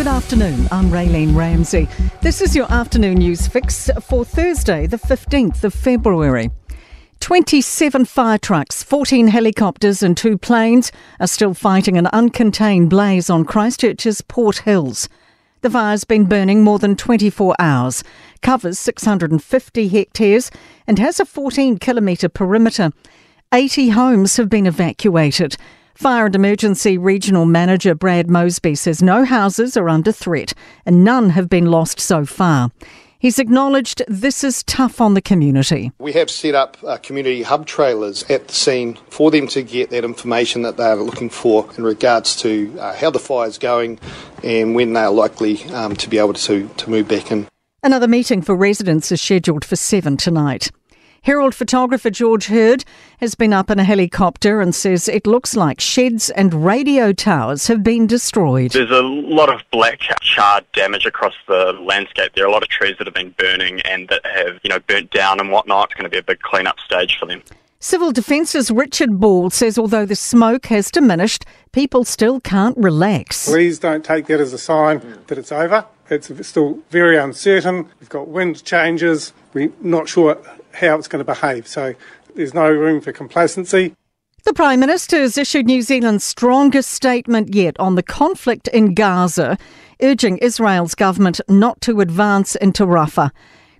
afternoon, I'm Raylene Ramsey. This is your afternoon news fix for Thursday, the 15th of February. 27 fire trucks, 14 helicopters and 2 planes are still fighting an uncontained blaze on Christchurch's Port Hills. The fire's been burning more than 24 hours, covers 650 hectares and has a 14-kilometre perimeter. 80 homes have been evacuated. Fire and Emergency Regional Manager Brad Mosby says no houses are under threat and none have been lost so far. He's acknowledged this is tough on the community. We have set up community hub trailers at the scene for them to get that information that they are looking for in regards to how the fire is going and when they are likely to be able to move back in. Another meeting for residents is scheduled for 7 tonight. Herald photographer George Hurd has been up in a helicopter and says it looks like sheds and radio towers have been destroyed. There's a lot of black charred damage across the landscape. There are a lot of trees that have been burning and that have, burnt down and whatnot. It's going to be a big clean-up stage for them. Civil Defence's Richard Ball says although the smoke has diminished, people still can't relax. Please don't take that as a sign that it's over. It's still very uncertain. We've got wind changes. We're not sure how it's going to behave, so there's no room for complacency. The Prime Minister has issued New Zealand's strongest statement yet on the conflict in Gaza, urging Israel's government not to advance into Rafah.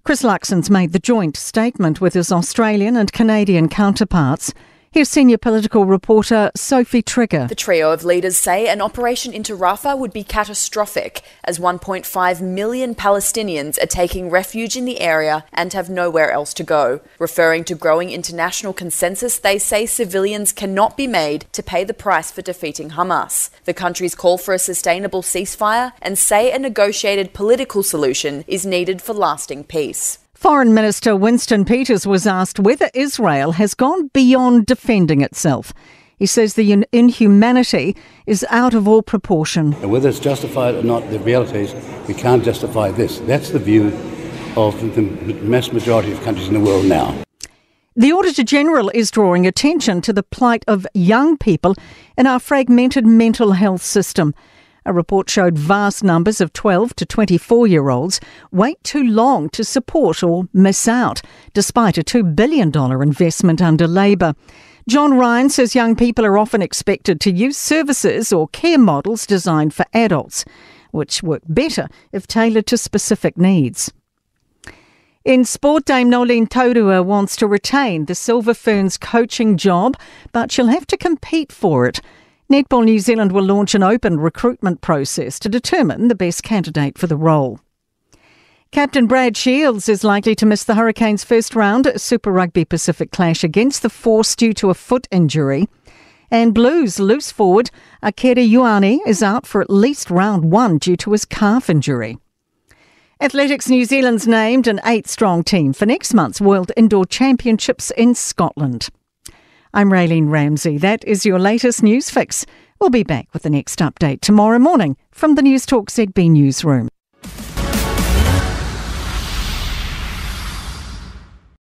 Chris Luxon's made the joint statement with his Australian and Canadian counterparts. Here's senior political reporter Sophie Trigger. The trio of leaders say an operation into Rafah would be catastrophic, as 1.5 million Palestinians are taking refuge in the area and have nowhere else to go. Referring to growing international consensus, they say civilians cannot be made to pay the price for defeating Hamas. The countries call for a sustainable ceasefire and say a negotiated political solution is needed for lasting peace. Foreign Minister Winston Peters was asked whether Israel has gone beyond defending itself. He says the inhumanity is out of all proportion. And whether it's justified or not, the reality is we can't justify this. That's the view of the mass majority of countries in the world now. The Auditor General is drawing attention to the plight of young people in our fragmented mental health system. A report showed vast numbers of 12 to 24-year-olds wait too long to support or miss out, despite a $2 billion investment under Labor. John Ryan says young people are often expected to use services or care models designed for adults, which work better if tailored to specific needs. In sport, Dame Nolene Taurua wants to retain the Silver Ferns coaching job, but she'll have to compete for it. Netball New Zealand will launch an open recruitment process to determine the best candidate for the role. Captain Brad Shields is likely to miss the Hurricanes' first round Super Rugby Pacific clash against the Force due to a foot injury. And Blues loose forward Akere Ioane is out for at least round 1 due to his calf injury. Athletics New Zealand's named an 8-strong team for next month's World Indoor Championships in Scotland. I'm Raylene Ramsey. That is your latest news fix. We'll be back with the next update tomorrow morning from the Newstalk ZB newsroom.